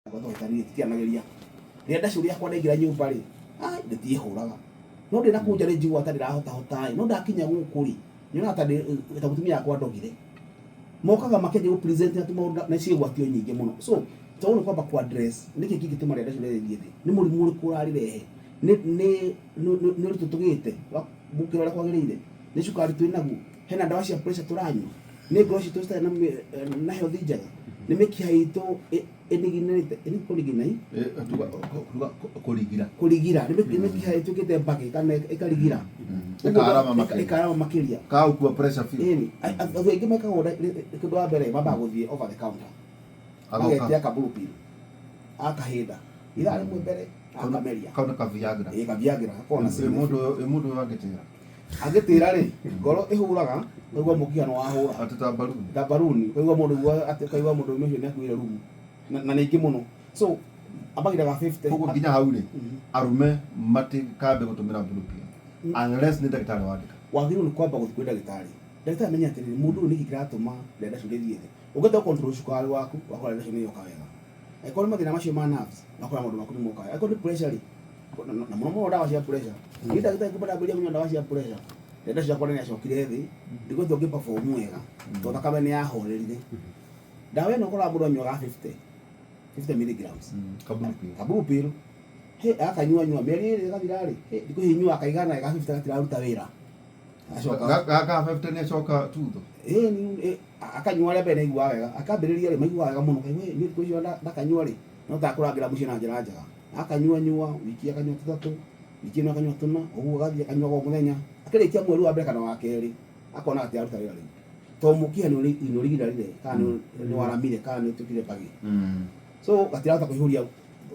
Gwathotani tikianageria rĩrĩa ndacuria kwa ndaingĩra nyũmba rĩ ndĩtiĩhũraga no ndĩ na kũnja rĩ njigua ta ndĩrahota no ndakinya gũkũ rĩ nyona ta mũtumia yakwa ndogire mokaga makĩnjĩ present ati maũndũ na ciĩgwatio nyingĩ mũno so tondũ kwamba kwa address nĩkĩ kĩngĩtũma rĩrĩa ndacuria rĩthiĩ thĩ nĩ mũrimũ ũrĩkũ ũrarirehe nĩ ũritũ tũgĩte gũkĩra ũrĩa kwagĩrĩire nĩ cukari twĩ naguo hena ndawa cia pressure tũranyua nĩ ngoro citũ citarĩ na health njega nĩ mĩkiha itũ ĩniginĩte kũriginai kũrigira nĩ mĩkiha ĩtuĩkĩte mbagĩ kana ĩkarigira ĩkarama makĩria kaukua pressure field andũ aingĩ mekaga kĩndũ wa mbere mambaga gũthiĩ over the counter agetia kabulupil akahĩnda ithaa rĩmwe mbere akameria kauna kaviagra kaviagra akona mũndũ agĩtĩra rĩ ngoro ĩhũraga kaigua mũkiha no wahũra atata baruni kaigua mũndũ ũcio nĩ akuire rumu na nĩ ingĩ mũno so abagiraga 50 huko nginya hau rĩ arume matikambe gũtũmĩra bulupil unless nĩ ndagĩtarĩ wandĩka wagĩrĩirwo nĩ kwamba gũthiĩ kwĩ ndagĩtarĩ amenya atĩrĩrĩ mũndũ ũyũ nĩkĩ kĩratũma ndenda ciothe thiĩ thĩ ũngĩenda control cukari waku wakora ndenda ciothe yoka wega angĩkorwo nĩ mathĩna macio ma nerves wakora maũndũ maku nĩ moka wega angĩkorwo nĩ pressure rĩ na mũno ndawa cia pressure nĩ ndagĩtarĩ kũbada ambĩrĩria kũnyua ndawa cia pressure ndenda ciakwa nĩ yacokire thĩ ndĩgũthiĩ ũngĩ perform wega tondũ thakame nĩ yahorerire ndawa ĩno ũkoraga mũndũ anyuaga 50 milligrams kabulupil akanyua mĩeri ĩrĩ ĩgathira rĩ thikũ hinyua akaigana ega 50 gatiraruta wĩra gaka 50 nĩ acoka tutho akanyua rĩa mbere naigua wega akambĩrĩria rĩ maigua wega mũno kaigua nĩ thikũ icio ndakanyua rĩ no takũrangĩra mũciĩ na njĩra njega akanyua wiki akanyua 3 wiki ĩno akanyua 4 ũguo agathiĩ akanyua o mũthenya akĩrĩkia mweri wa mbere kana wa kerĩ akona atĩ aruta wĩra rĩu tondũ mũkiha nĩ ũrigidarire kana nĩ waramire kana nĩ ũtuĩkire mbagi so gatirahota kũihũria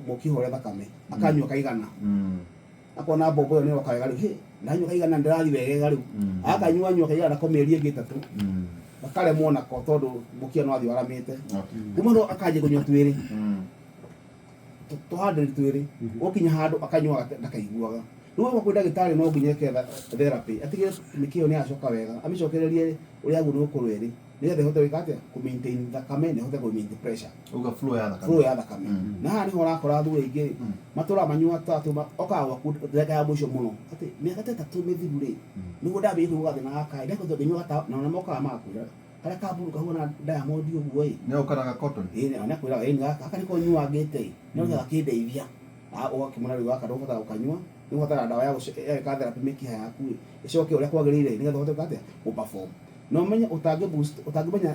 mũkiha ũrĩa thakame akanyua kaigana akona mbombo ĩyo nĩ yoka wega rĩu ndanyua kaigana ndĩrathiĩ wega rĩu akanyua kaigana nako mĩeri ĩngĩ 3 akaremwo nako tondũ mũkiha no athiĩ waramĩte kuma no akanjia kũnyua twĩrĩ tũhandĩrĩ twĩrĩ ũkinya handũ akanyua ndakaiguaga rĩu kwĩ ndagĩtarĩ no nginya eke therapy atigĩre mĩkiha ĩyo nĩ yacoka wega amĩcokererie ũrĩa agĩrĩirwo gũkorwo ĩrĩ nĩgetha ĩhote gwĩka atĩa kũ-maintain thakame na ĩhote kũ-maintain pressure uga flow ya thakame na haha nĩho ũrakora andũ aingĩ matũraga manyua tatũ okaga gwaku ndagĩka ya mũico mũno atĩ mĩaka ta 3 mĩthiru rĩ nĩguo ndambĩrĩrie kũigua gathĩna gaka ndakũthiĩ ũngĩnyua na ona mokaga magakwĩra karĩa kamburu kahuana Diamond ũguo ĩ nĩ ũkaraga cotton nĩakwĩraga gaka nĩko nyuangĩte nĩgetha gakĩndeithia ũgakĩmona rĩu gaka ndũbatara gũkanyua nĩ ũbatara ndawa ya gwĩka therapy mĩkiha yaku ĩcoke ũrĩa kwagĩrĩire nĩgetha ũhote atĩa gũ-perform no ũmenye ũtangĩmenya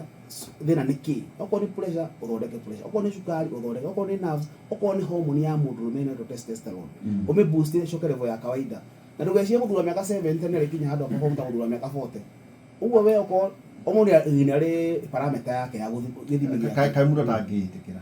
thĩna nĩ kĩ okorwo nĩ pressure ũthondeke pressure okorwo nĩ cukari ũthondeke okorwo nĩ nerves okorwo nĩ hormone ya mũndũrũme ĩno testosterone ũmĩ-boost ĩcoke level ya kawaida na ndũgecirie gũthura mĩaka 70 nĩ arĩkinya handũ perform ta gũthura mĩaka 40 ũguo we okorwo mũndũ nĩ arĩ parameter yake ya gĩthimi gĩake kaĩ mũndũ atangĩĩtĩkĩra